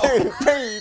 2, 3.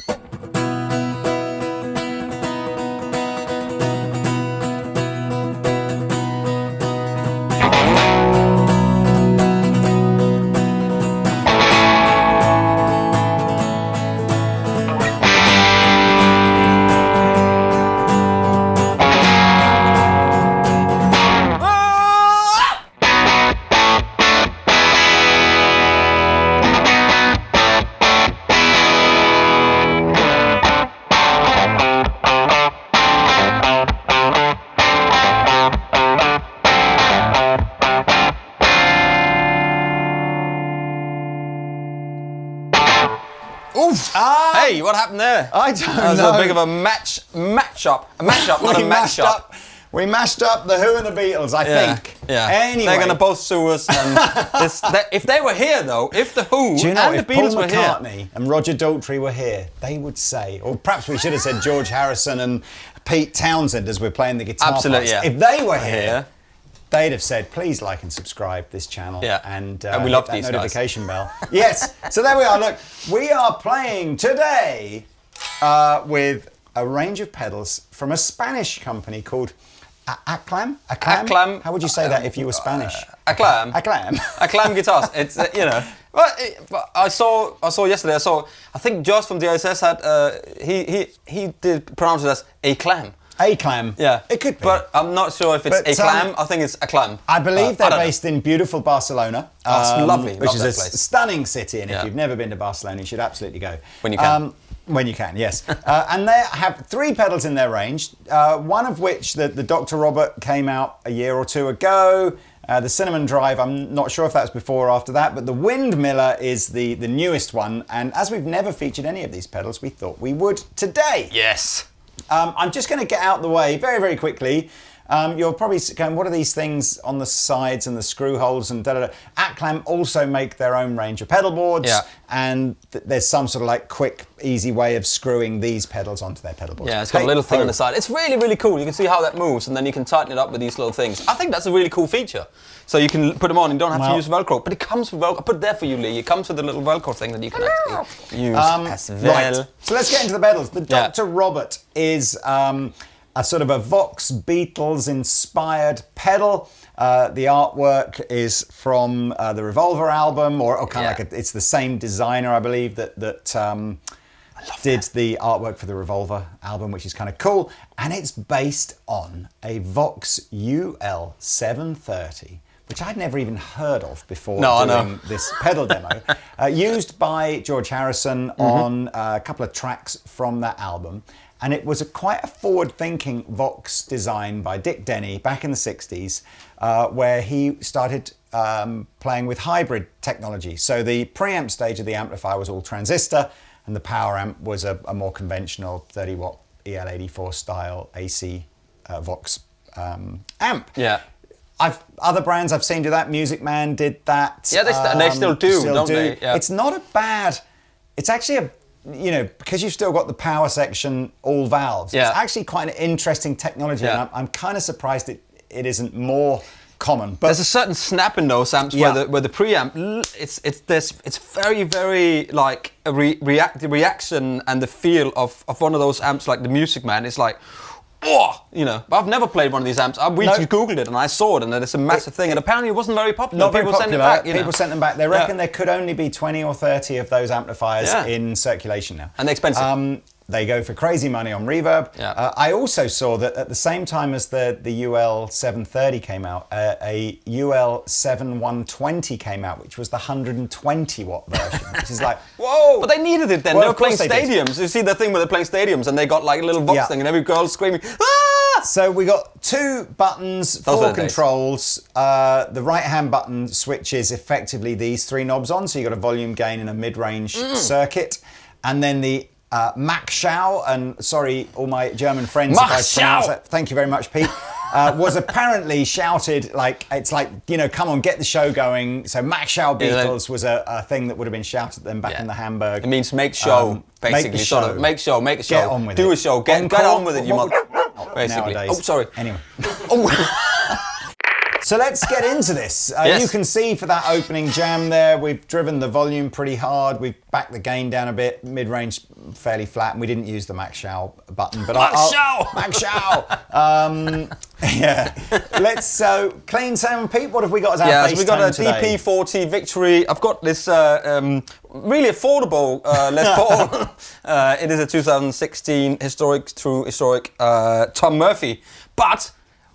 Hey, what happened there? I don't know. That was a big of a mashup, not a match-up. We mashed up the Who and the Beatles, I think. Yeah. Anyway. They're going to both sue us. And if they were here, though, if the Who and the Beatles were here... Paul McCartney and Roger Daltrey were here, they would say, or perhaps we should have said George Harrison and Pete Townsend as we're playing the guitar Absolutely, parts. yeah. If they were here, they'd have said, please like and subscribe this channel. Yeah. And we love hit that these notification bell. Yes. So there we are. Look, we are playing today with a range of pedals from a Spanish company called Aclam? Aclam. How would you say that if you were Spanish? Aclam. Aclam. Aclam guitars. It's but I saw yesterday. I think Josh from the ISS had he did pronounce it as Aclam. Aclam. Yeah. It could be. But I'm not sure if it's Aclam. I think it's Aclam. I believe they're based in beautiful Barcelona. It's lovely. Which is a place. stunning city, and if you've never been to Barcelona, you should absolutely go. When you can. When you can, yes. And they have 3 pedals in their range, one of which, the Dr. Robert, came out a year or 2 ago. The Cinnamon Drive, I'm not sure if that's before or after that, but the Windmiller is the newest one. And as we've never featured any of these pedals, we thought we would today. Yes. I'm just going to get out the way very, very quickly. You're probably going, what are these things on the sides and the screw holes and da-da-da. Aclam also make their own range of pedal boards, and there's some sort of like quick, easy way of screwing these pedals onto their pedal boards. Yeah, it's got a little thing on the side. It's really, really cool. You can see how that moves, and then you can tighten it up with these little things. I think that's a really cool feature. So you can put them on and you don't have to use Velcro, but it comes with Velcro. I put it there for you, Lee. It comes with a little Velcro thing that you can actually use as well. Right, so let's get into the pedals. The Dr. Robert is a sort of a Vox Beatles inspired pedal. The artwork is from the Revolver album, or kind of like it's the same designer, I believe, that did the artwork for the Revolver album, which is kind of cool. And it's based on a Vox UL 730, which I'd never even heard of before doing this pedal demo. Used by George Harrison on a couple of tracks from that album. And it was quite a forward-thinking Vox design by Dick Denny back in the 60s, where he started playing with hybrid technology. So the preamp stage of the amplifier was all transistor, and the power amp was a more conventional 30-watt EL84 style AC Vox amp. Yeah. Other brands I've seen do that. Music Man did that. Yeah, they still do, don't they? Yeah. It's not a bad... It's actually because you've still got the power section, all valves, it's actually quite an interesting technology, and I'm kind of surprised it isn't more common. But there's a certain snap in those amps where the preamp, it's very, very like the reaction and the feel of one of those amps, like the Music Man, is like, but I've never played one of these amps. We just Googled it and I saw it, and it's a massive thing. And apparently it wasn't very popular. Not very popular. Sent it back, People sent them back. They reckon there could only be 20 or 30 of those amplifiers in circulation now. And they're expensive. They go for crazy money on reverb. Yeah. I also saw that at the same time as the UL 730 came out, a UL 7120 came out, which was the 120 watt version, which is like, whoa! But they needed it then. They were playing stadiums. You see the thing where they're playing stadiums and they got like a little Vox thing and every girl's screaming, ah! So we got 2 buttons, 4 controls. The right-hand button switches effectively these 3 knobs on, so you've got a volume gain and a mid-range circuit. And then the Mach-Schau, and sorry, all my German friends, if I pronounce it, thank you very much, Pete, was apparently shouted like, it's like, come on, get the show going. So Mach-Schau Beatles was a thing that would have been shouted at them back in the Hamburg. It means make show, basically. Make a show. Get on with it. Do a show. Get on with it, you mother. Basically. Nowadays. Oh, sorry. Anyway. So let's get into this. Yes. You can see for that opening jam there, we've driven the volume pretty hard. We've backed the gain down a bit, mid-range fairly flat, and we didn't use the Max Show button. But Max Show! Yeah. Let's, clean tone, Pete, what have we got as our bass Yes, we got a today? DP40 Victory. I've got this really affordable Les Paul. It is a 2016 historic Tom Murphy. But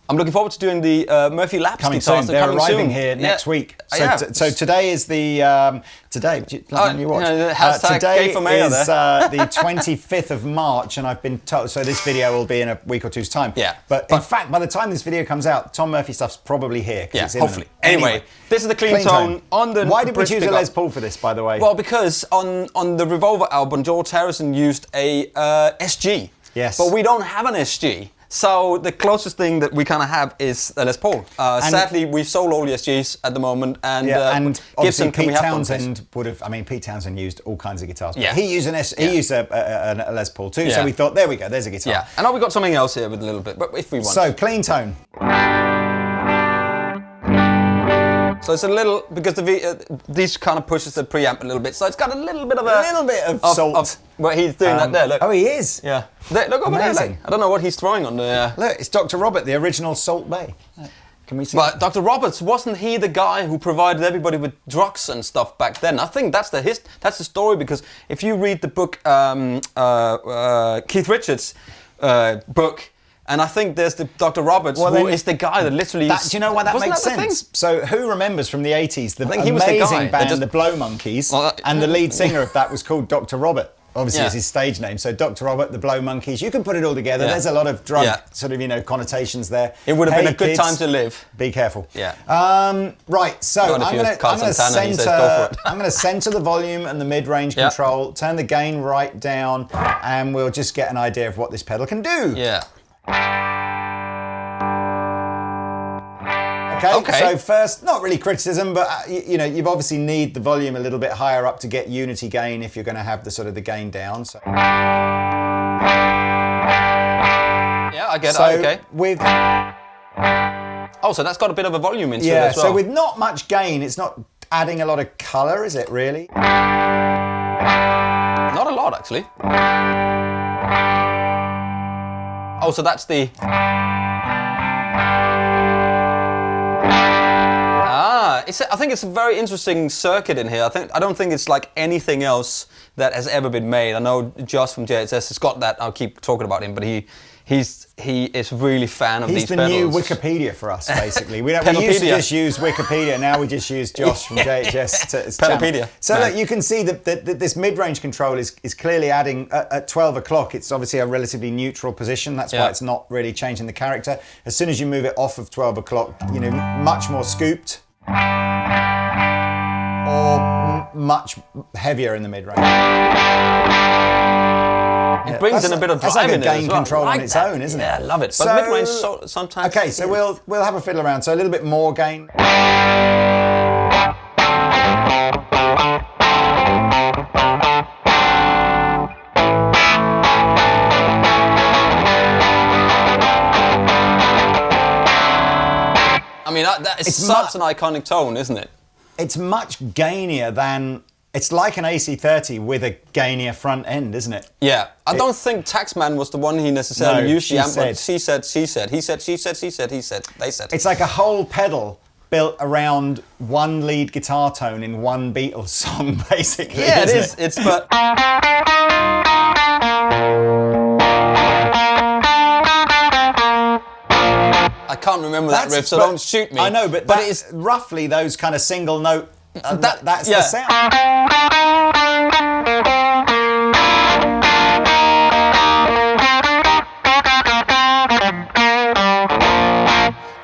I'm looking forward to doing the Murphy Laps Coming guitars. soon. They're arriving soon. here next week. So, Yeah. So today is the today. You watch. the hashtag today gay for mayor is there. the 25th of March, and I've been told. So this video will be in a week or two's time. Yeah. But in fact, by the time this video comes out, Tom Murphy stuff's probably here. Yeah, it's imminent. hopefully. Anyway, this is the clean tone on the. Why did we bridge choose a pickup. Les Paul for this, by the way? Well, because on the Revolver album, George Harrison used a SG. Yes. But we don't have an SG. So the closest thing that we kind of have is a Les Paul. Sadly, we've sold all the SGs at the moment, and, and Gibson, obviously can we Pete have one, Townsend would have. I mean, Pete Townsend used all kinds of guitars. But Yeah. he used he used a Les Paul too. So Yeah. we thought, there we go. There's a guitar. Yeah, and we got something else here with a little bit, but if we want. So clean tone. So it's a little, because these kind of pushes the preamp a little bit, so it's got a little bit of salt. Well, he's doing that there, look. Oh, he is. Yeah. There, look over there. Amazing. Like, I don't know what he's throwing on the... Look, it's Dr. Robert, the original Salt Bay. Can we see? But Dr. Roberts, wasn't he the guy who provided everybody with drugs and stuff back then? I think that's the story, because if you read the book, Keith Richards' book, and I think there's the Dr. Roberts, who is the guy that literally... do you know why that makes that sense? So who remembers from the 80s the he was the guy amazing that band, just- the Blow Monkeys, and the lead singer of that was called Dr. Robert. Obviously, Yeah. it's his stage name. So Dr. Robert, the Blow Monkeys. You can put it all together. Yeah. There's a lot of drug Yeah. sort of, connotations there. It would have been a good kids, time to live. Be careful. Yeah. Right, so God, if I'm he was going Carl to Santana, he says, "Go for it." I'm going to center the volume and the mid-range Yeah. control, turn the gain right down, and we'll just get an idea of what this pedal can do. Yeah. Okay, so first, not really criticism, but you've obviously need the volume a little bit higher up to get unity gain if you're going to have the sort of the gain down. So, Yeah, I get it. Okay. With Oh, so that's got a bit of a volume into it as well. so with not much gain, it's not adding a lot of colour, is it really? Not a lot, actually. Oh, so that's the... I think it's a very interesting circuit in here. I don't think it's like anything else that has ever been made. I know Josh from JHS has got that. I'll keep talking about him, but he is really fan of these pedals. He's the new Wikipedia for us, basically. We used to just use Wikipedia. Now we just use Josh from JHS to Pedopedia. So look, you can see that this mid-range control is clearly adding at 12 o'clock. It's obviously a relatively neutral position. That's why it's not really changing the character. As soon as you move it off of 12 o'clock, much more scooped. Or much heavier in the mid-range. It brings in a bit of drive like a in it gain as well. control I like on its that. own, isn't it? Yeah, I love it. But So- mid-range sometimes... Okay, so we'll have a fiddle around. So a little bit more gain. I mean, that is such an iconic tone, isn't it? It's much gainier than... It's like an AC30 with a gainier front end, isn't it? Yeah. I don't think Taxman was the one he necessarily used the amp, said. but she said, he said, they said. It's like a whole pedal built around one lead guitar tone in one Beatles song, basically. Yeah, it isn't is. It's but... I can't remember that riff, so don't shoot me. I know, but it's roughly those kind of single note. That's the sound.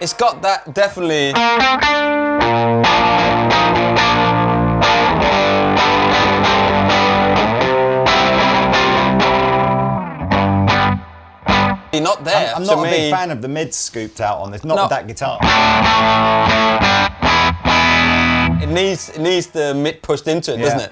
It's got that definitely. Not there. I'm not a big fan of the mids scooped out on this, not with that guitar. It needs the mid pushed into it, doesn't it?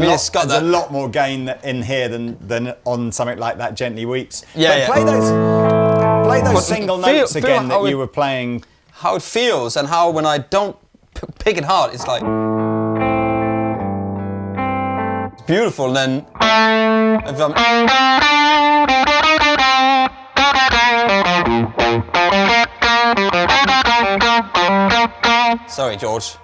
it's got there's a lot more gain in here than on something like that Gently Weeps. Yeah, but play those single notes feel again that how you were playing. How it feels and how when I don't pick it hard, it's like it's beautiful. And then if I'm sorry, George.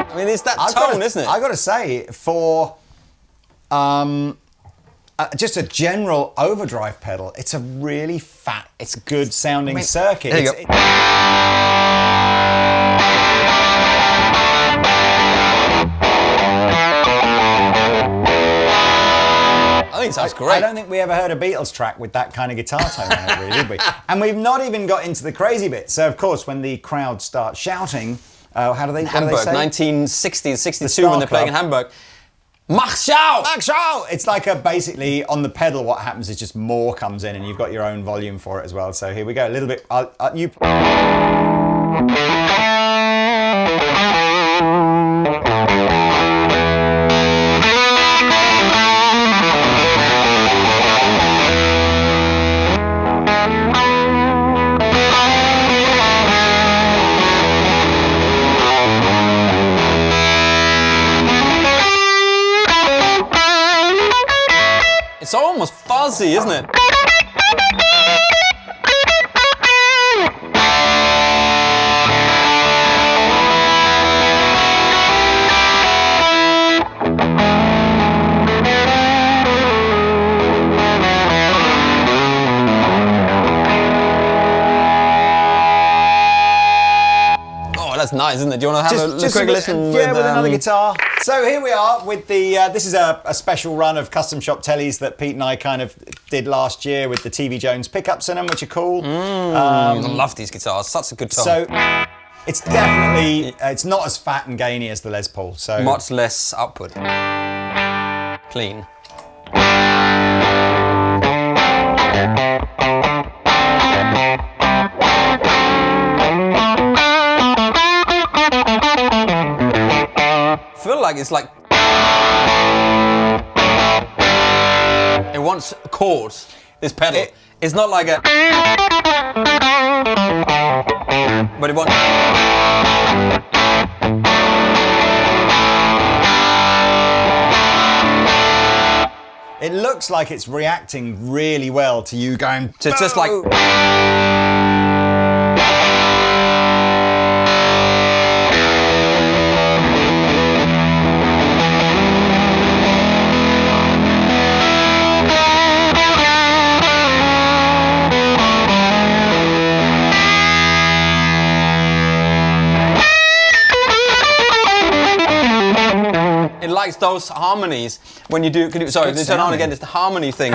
I mean, it's that tone, isn't it? I got to say, for just a general overdrive pedal, it's a really fat, it's good sounding circuit. There you go. I think it sounds great. I don't think we ever heard a Beatles track with that kind of guitar tone on it, really, did we? And we've not even got into the crazy bit. So, of course, when the crowd starts shouting, how do they say? 1960s, 62, when they're playing in Hamburg. Mach schau! Mach schau! It's like basically on the pedal, what happens is just more comes in and you've got your own volume for it as well. So here we go, a little bit. It's almost fuzzy, isn't it? Oh, that's nice, isn't it? Do you want to have a quick listen? Yeah, with another guitar. So here we are with the, this is a special run of custom shop tellies that Pete and I kind of did last year with the TV Jones pickups in them, which are cool. I love these guitars, such a good tone. So it's definitely, it's not as fat and gainy as the Les Paul. So much less output. Clean. I feel like it's like it wants chords. This pedal, it's not like a, but it wants. It looks like it's reacting really well to you going. So it's just like. It likes those harmonies when you do. Sorry, turn on again. It's the harmony thing.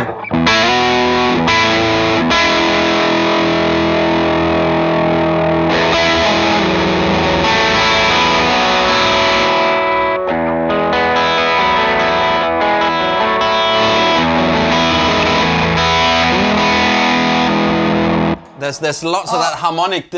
There's lots of that harmonic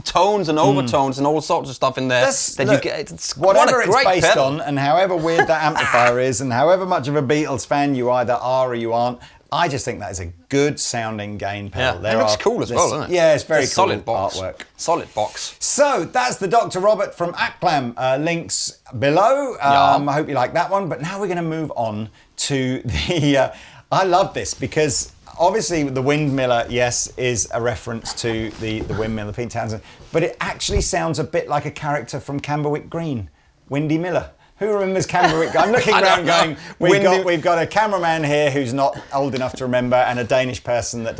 tones and overtones and all sorts of stuff in there you get. It's whatever what a great it's based pedal. on, and however weird that amplifier is, and however much of a Beatles fan you either are or you aren't, I just think that is a good sounding gain pedal. Yeah, it looks cool as well, doesn't it? Yeah, it's very cool solid box. artwork. Solid box. So that's the Dr. Robert from Aclam. Links below. I hope you like that one. But now we're going to move on to the. I love this because. Obviously, the Windmiller, yes, is a reference to the Windmiller, Pete Townsend, but it actually sounds a bit like a character from Camberwick Green, Windy Miller. Who remembers Camberwick? I'm looking around going, we've got a cameraman here who's not old enough to remember, and a Danish person that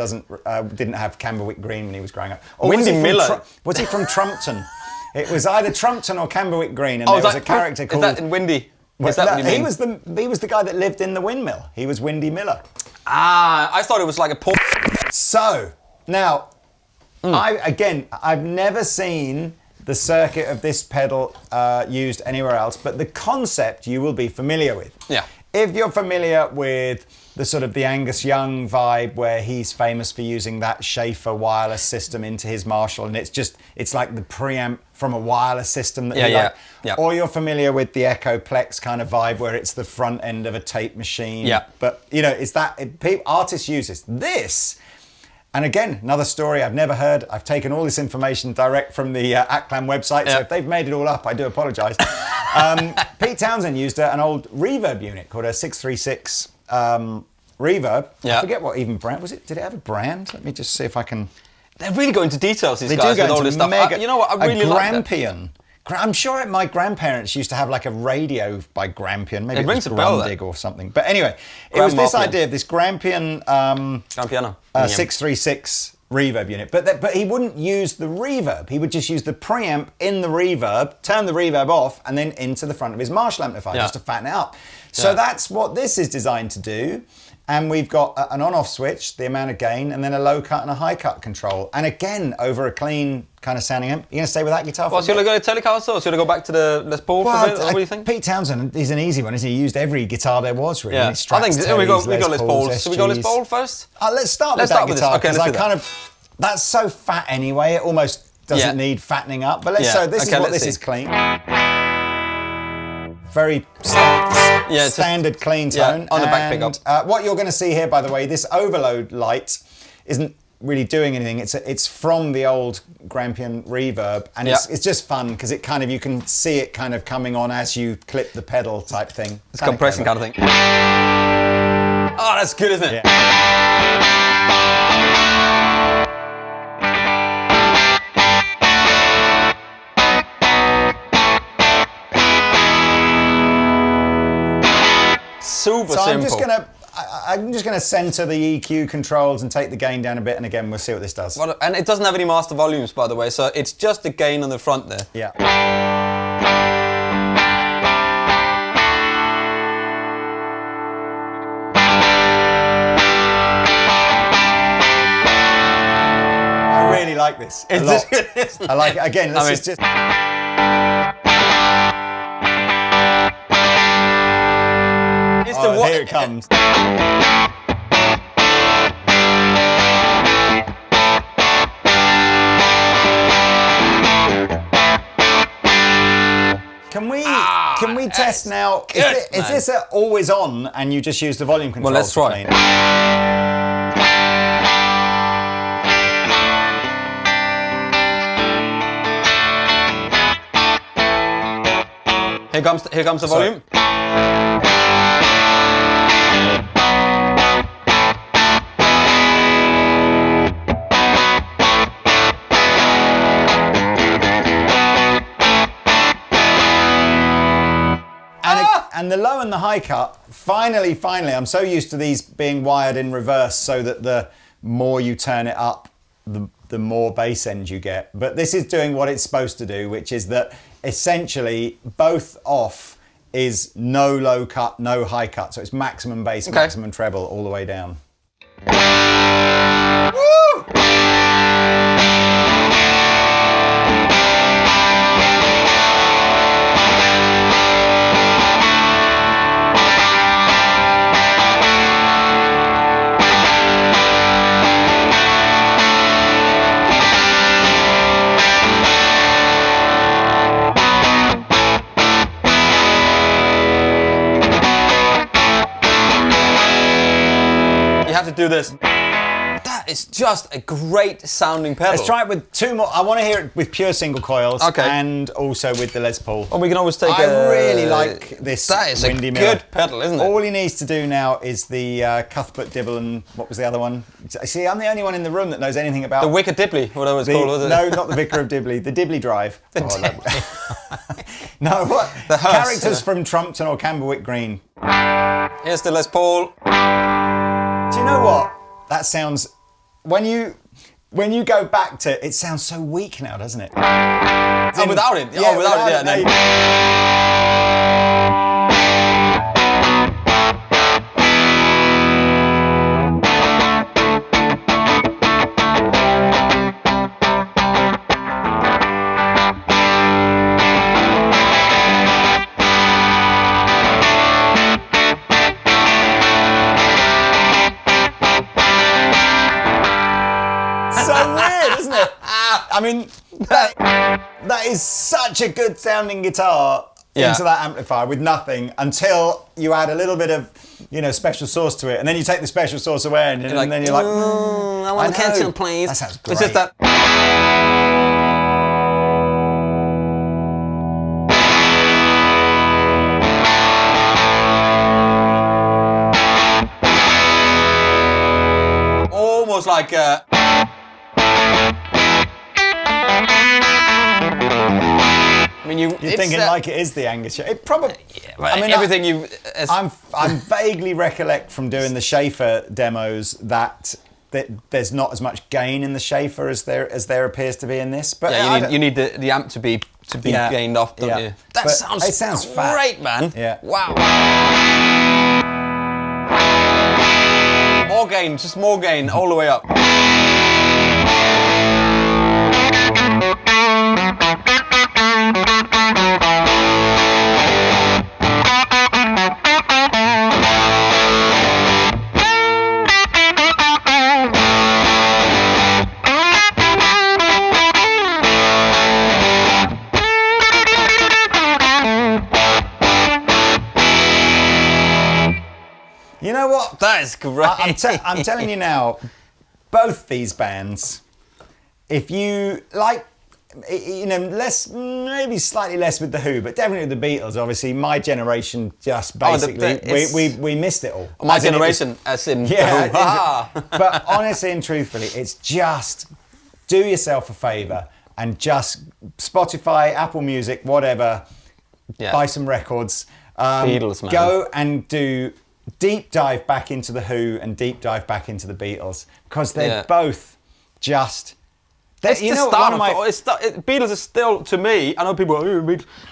didn't have Camberwick Green when he was growing up. Or Windy Miller. Was he from Trumpton? It was either Trumpton or Camberwick Green, and there was a character called. Is that in Windy? Is that what you mean? He was the guy that lived in the windmill. He was Windy Miller. Ah, I thought it was like a port. So, now, I've never seen the circuit of this pedal used anywhere else, but the concept you will be familiar with. Yeah. if you're familiar with the sort of the Angus Young vibe, where he's famous for using that Schaefer wireless system into his Marshall, and it's like the preamp from a wireless system that you like. Yeah. Or you're familiar with the Echoplex kind of vibe, where it's the front end of a tape machine. Yeah. But artists use this. And again, another story I've never heard. I've taken all this information direct from the Aclam website, so if they've made it all up, I do apologise. Pete Townsend used an old reverb unit called a 636 reverb. Yeah. I forget what even brand was it. Did it have a brand? Let me just see if I can. They're really going into details, these They guys, do go with all into this stuff. mega- You know what? I really like that. Grampian. I'm sure my grandparents used to have like a radio by Grampian. Maybe it rings was a bell, Grundig or something. But anyway, it was this idea of this Grampian Grampiano. 636 reverb unit. But he wouldn't use the reverb. He would just use the preamp in the reverb, turn the reverb off, and then into the front of his Marshall amplifier just to fatten it up. So that's what this is designed to do. And we've got an on-off switch, the amount of gain, and then a low cut and a high cut control. And again, over a clean kind of sounding amp. You going to stay with that guitar? Well, so you're going to go to Telecaster, or so you're going to go back to the Les Paul for a bit? What do you think? Pete Townsend is an easy one, isn't he? He used every guitar there was, really. Yeah. I think we got Les Pauls. Should we go Les Paul first? Let's start with that guitar, because that's so fat anyway, it almost doesn't need fattening up. But this is clean. Very standard clean tone. On the back pickup. What you're going to see here, by the way, this overload light isn't really doing anything. It's from the old Grampian reverb, and it's just fun because it kind of, you can see it kind of coming on as you clip the pedal type thing. It's compression kind of thing. Oh, that's good, isn't it? Yeah. Super simple. I'm just gonna center the EQ controls and take the gain down a bit, and again we'll see what this does. Well, and it doesn't have any master volumes, by the way, so it's just the gain on the front there. Yeah. I really like this. I like it. Again, this is just. Here it comes. Can we test now? Is this always on and you just use the volume control? Well, let's try. Here comes the volume. And the low and the high cut, finally, I'm so used to these being wired in reverse so that the more you turn it up, the more bass end you get. But this is doing what it's supposed to do, which is that essentially both off is no low cut, no high cut. So it's maximum bass, maximum treble all the way down. Woo! To do this. That is just a great sounding pedal. Let's try it with two more. I want to hear it with pure single coils and also with the Les Paul. And we can always take I really like this. That is Windy a Miller. good pedal, isn't it? All he needs to do now is the Cuthbert Dibble and what was the other one? See, I'm the only one in the room that knows anything about... The Wicker Dibley, whatever it's called, was it? No, not the Vicar of Dibley. The Dibley Drive. No, what? The hearse, Characters from Trumpton or Camberwick Green. Here's the Les Paul. Do you know what? That sounds... When you go back to it, sounds so weak now, doesn't it? Oh, without it? Yeah, without it, weird, isn't it? I mean, that is such a good sounding guitar into that amplifier with nothing until you add a little bit of, special sauce to it, and then you take the special sauce away, and then you're like, I want a ketchup, please. That sounds great. It's just that. Almost like a. I mean, you're thinking like it is the Angus. It probably. Yeah, I mean, everything you. I'm vaguely recollect from doing the Schaefer demos that there's not as much gain in the Schaefer as there appears to be in this. But you need the amp to be gained off, don't you? That sounds great, man. Yeah. Wow. More gain, just more gain, all the way up. You know what? That is great. I'm telling you now, both these bands, if you like, maybe slightly less with The Who, but definitely with the Beatles, obviously, my generation just basically, we missed it all. My generation, as in The Who. But honestly and truthfully, it's just do yourself a favour and just Spotify, Apple Music, whatever, buy some records. Beatles, man. Go and do deep dive back into The Who and deep dive back into the Beatles, because they're both just. Beatles is still, to me, I know people.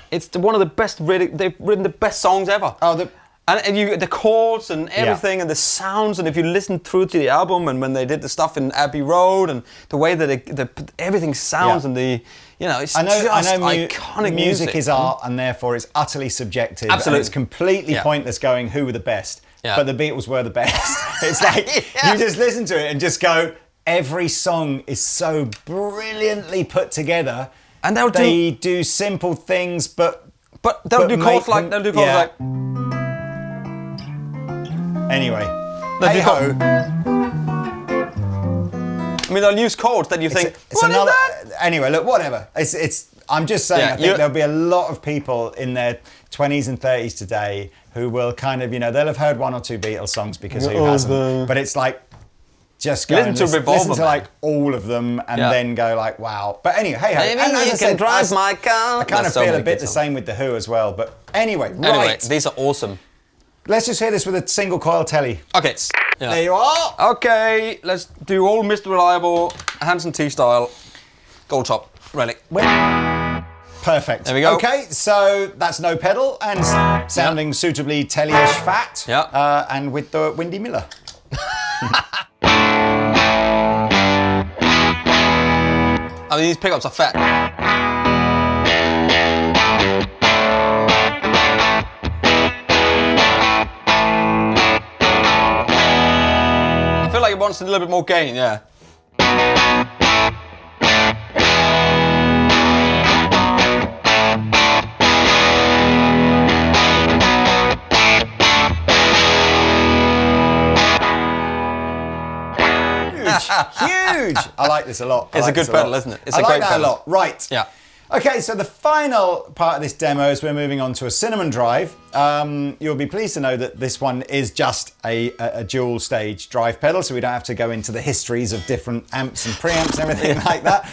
It's one of the best. They've written the best songs ever. And the chords and everything and the sounds, and if you listen through to the album and when they did the stuff in Abbey Road and the way that everything sounds and it's iconic music is art, and therefore it's utterly subjective. Absolutely. And it's completely pointless going who were the best. Yeah. But the Beatles were the best. It's like you just listen to it and just go, every song is so brilliantly put together. And they do simple things, but they'll do chords like Anyway, I mean, they'll use chords that you think. What is that? Anyway, look, whatever. I'm just saying. I think there'll be a lot of people in their 20s and 30s today who will kind of, they'll have heard one or two Beatles songs because who hasn't? But it's like, just go listen to like all of them and then go like, wow. But anyway, hey, maybe you can drive my car. I kind of feel a bit the same with The Who as well. But anyway, right. These are awesome. Let's just hear this with a single coil telly. Okay. Yeah. There you are. Okay, let's do all Mr. Reliable, Hanson T style, gold top, relic. Perfect. There we go. Okay, so that's no pedal and sounding suitably telly-ish fat. Yeah. And with the Windmiller. I mean, these pickups are fat. I feel like it wants a little bit more gain, yeah. Huge! I like this a lot. It's a good pedal, isn't it? It's a great pedal. I like that a lot. Right. Yeah. Okay, so the final part of this demo is we're moving on to a Cinnamon Drive. You'll be pleased to know that this one is just a dual stage drive pedal, so we don't have to go into the histories of different amps and preamps and everything like that.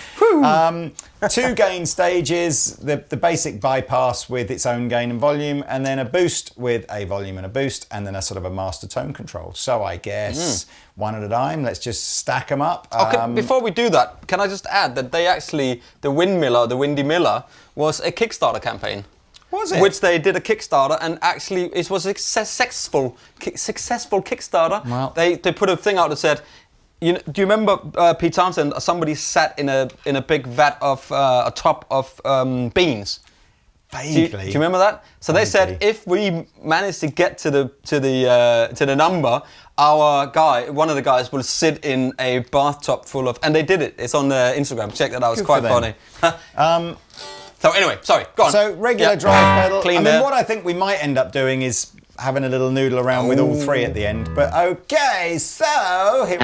2 gain stages, the basic bypass with its own gain and volume, and then a boost with a volume and a boost, and then a sort of a master tone control. So I guess one at a time, let's just stack them up. Okay, before we do that, can I just add that they actually, the Windmiller, the Windy Miller, was a Kickstarter campaign. Was it? Which they did a Kickstarter, and actually it was a successful Kickstarter. Wow. They put a thing out that said, do you remember Pete Townsend? Somebody sat in a big vat of a top of beans. Vaguely. Do you remember that? So they said if we manage to get to the number, one of the guys will sit in a bathtub full of, and they did it. It's on Instagram. Check that out. It's quite funny. So anyway, sorry, go on. So regular drive pedal. Clean what I think we might end up doing is having a little noodle around with all three at the end. But okay, so here.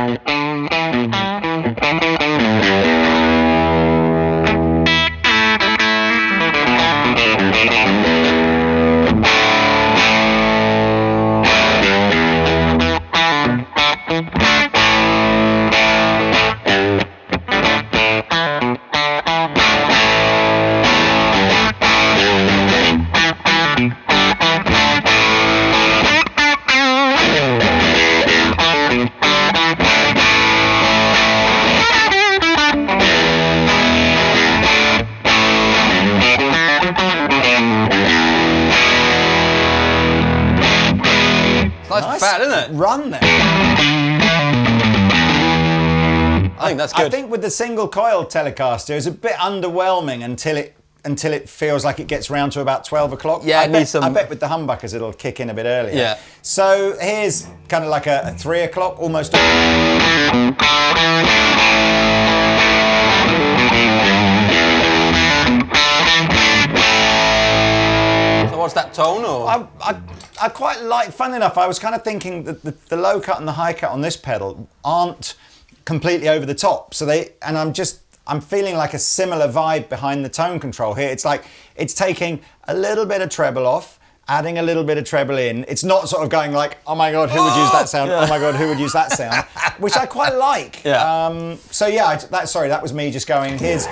Nice fat, isn't it? Run there. I think that's good. I think with the single coil Telecaster, it's a bit underwhelming until it feels like it gets round to about 12 o'clock. Yeah, I bet with the humbuckers it'll kick in a bit earlier. Yeah. So here's kind of like a 3 o'clock, almost. So what's that tone? Or I quite like. Fun enough, I was kind of thinking that the low cut and the high cut on this pedal aren't completely over the top. So I'm feeling like a similar vibe behind the tone control here. It's like it's taking a little bit of treble off, adding a little bit of treble in. It's not sort of going like, oh my god, who would use that sound? Yeah. Oh my god, who would use that sound? Which I quite like. Yeah. So yeah, that was me just going. Here's.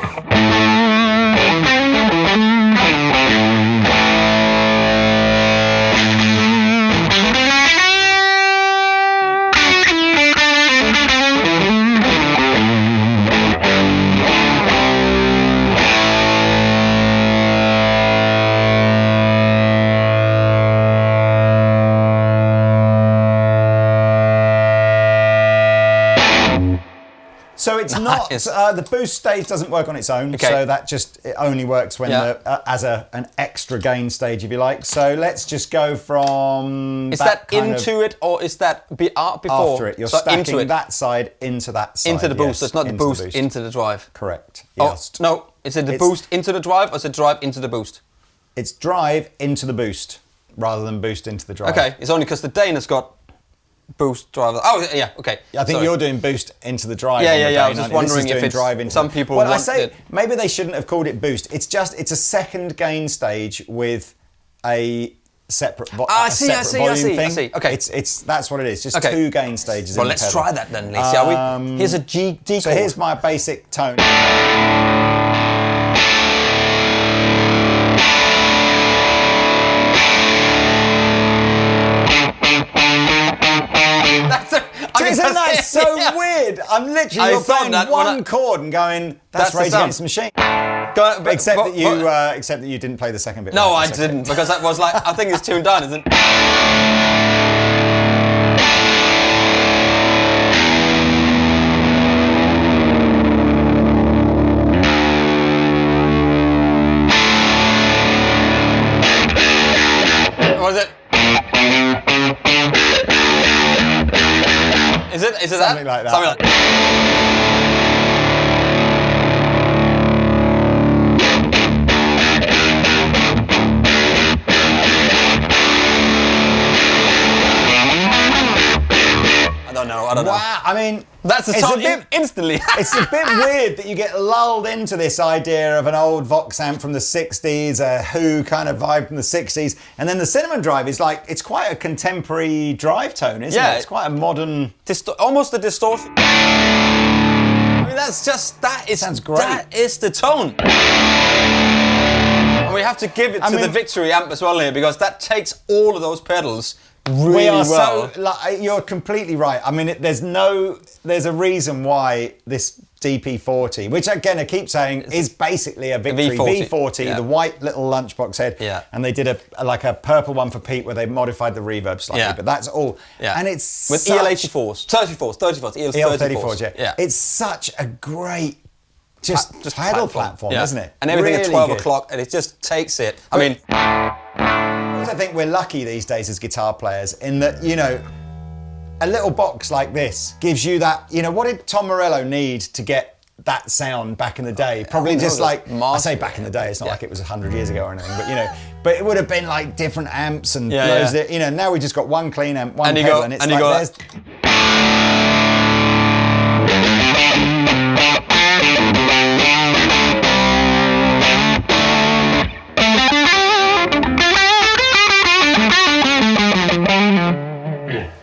So it's not, the boost stage doesn't work on its own, so it only works when as an extra gain stage, if you like. So let's just go from... Is that into it, or is that before? After it. You're stacking that side into that side. Into the boost, so it's not the boost into the drive. Correct, yes. Oh, no, is it the boost into the drive, or is it drive into the boost? It's drive into the boost, rather than boost into the drive. Okay, it's only because the Dana's got boost drive. Oh yeah, okay. I think you're doing boost into the drive. Yeah, on the I was just wondering if it's drive into some people. Well, I say maybe they shouldn't have called it boost. It's a second gain stage with a separate volume thing. I see. Okay, that's what it is. Just two gain stages. Well, let's try that then, Lee. Shall we? Here's a D chord. So here's my basic tone. Isn't that so weird? I'm literally playing one chord and going, that's Rage Against the Machine. Except that you didn't play the second bit. No, I didn't, because that was like, I think it's tuned down, isn't it? Was it? Is it something like that? Something like that. I don't know. Wow, I mean, that's a song instantly. It's a bit weird that you get lulled into this idea of an old Vox amp from the 60s, a Who kind of vibe from the 60s, and then the Cinnamon Drive is like, it's quite a contemporary drive tone, isn't it? It's quite a modern... almost a distortion. I mean, sounds great. That is the tone. And we have to give it to the Victory amp as well here, because that takes all of those pedals really well. You're completely right. I mean, there's a reason why this DP40, which again I keep saying is basically a Victory V40, the white little lunchbox head, and they did a purple one for Pete where they modified the reverb slightly, but that's all. And it's with EL84s, 34s, EL34s, yeah. It's such a great just pedal platform, isn't it? And everything really at 12 good. o'clock, and it just takes it. I mean, I think we're lucky these days as guitar players in that, you know, a little box like this gives you that, you know, what did Tom Morello need to get that sound back in the day? Probably just like, I say back in the day, it's not like it was 100 years ago or anything, but you know, but it would have been like different amps and loads of, you know, now we just got one clean amp, one pedal, and it's like there's...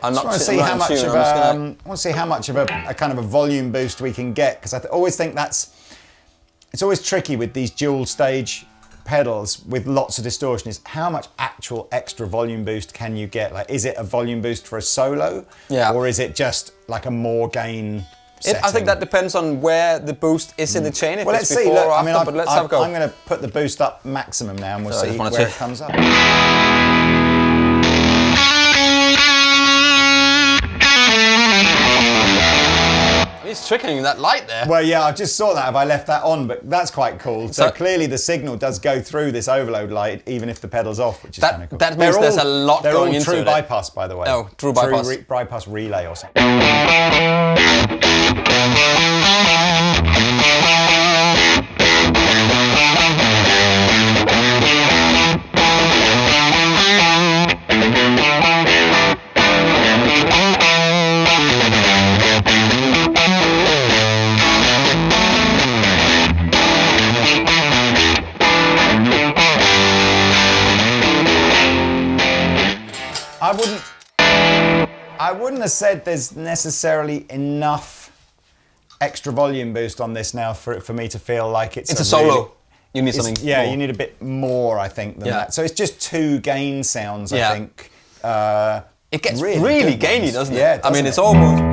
I want to see how much of I want to see how much of a kind of a volume boost we can get, because I always think it's always tricky with these dual stage pedals with lots of distortion, is how much actual extra volume boost can you get? Like, is it a volume boost for a solo, or is it just like a more gain setting? I think that depends on where the boost is in the chain. If well, it's let's see. Before Look, or after, but let's have a go. I'm going to put the boost up maximum now, and we'll see where it comes up. He's triggering that light there. Well, yeah, I just saw that if I left that on, but that's quite cool. So clearly the signal does go through this overload light, even if the pedal's off, which is kind of cool. That means there's a lot going into it. They're all true bypass, by the way. Oh, true bypass. Bypass relay or something. I wouldn't have said there's necessarily enough extra volume boost on this now for me to feel like it's a solo. You need something more. You need a bit more, I think, than that. So it's just two gain sounds, I think. It gets really gainy, doesn't it? Yeah, I mean, it's almost...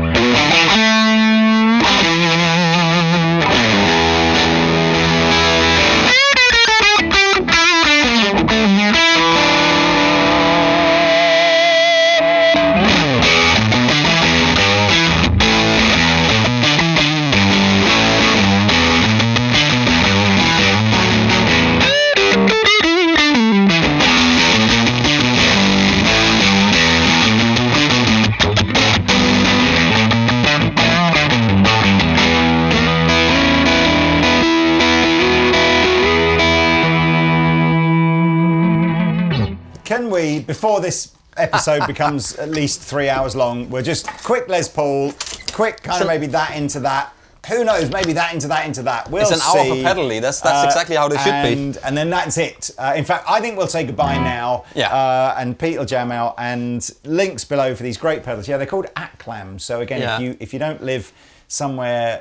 Can we, before this episode becomes at least 3 hours long, we'll just quick Les Paul, quick kind of maybe that into that. Who knows, maybe that into that into that. We'll see. It's an hour per pedally, that's exactly how they should be. And then that's it. In fact, I think we'll say goodbye now. And Pete will jam out, and links below for these great pedals. Yeah, they're called Aclam. So again, if you don't live somewhere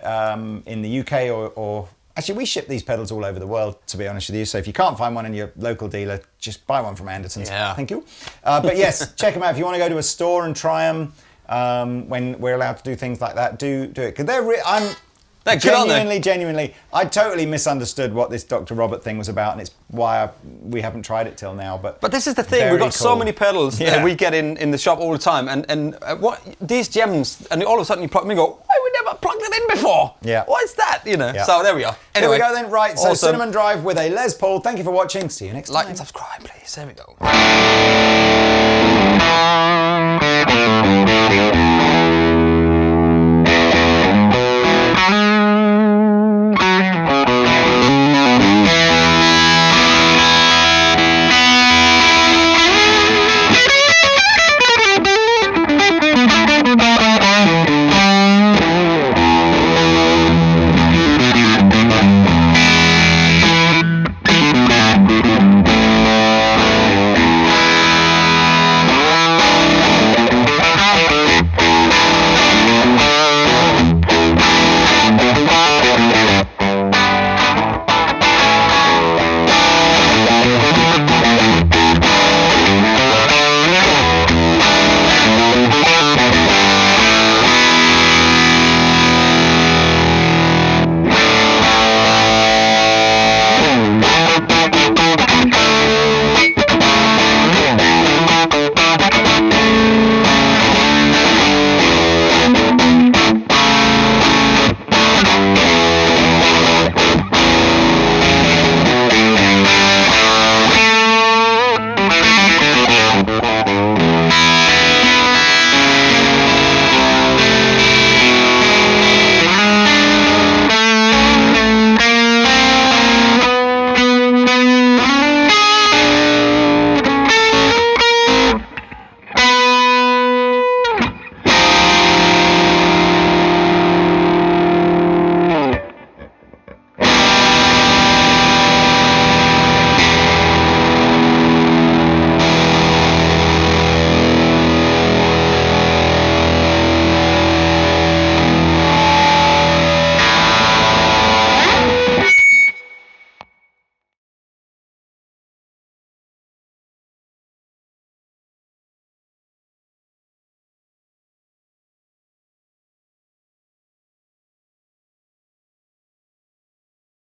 in the UK or actually, we ship these pedals all over the world, to be honest with you. So if you can't find one in your local dealer, just buy one from Andertons. Thank you. But yes, check them out. If you want to go to a store and try them, when we're allowed to do things like that, do it. Because they're genuinely, I totally misunderstood what this Dr. Robert thing was about, and it's why we haven't tried it till now. But this is the thing, we've got so many pedals that we get in the shop all the time, and what these gems, and all of a sudden you plug them in and go, why we never plugged it in before? What is that? You know. So there we are. Anyway, here we go then. Right. So Cinnamon Drive with a Les Paul. Thank you for watching. See you next time. Like and subscribe, please. There we go.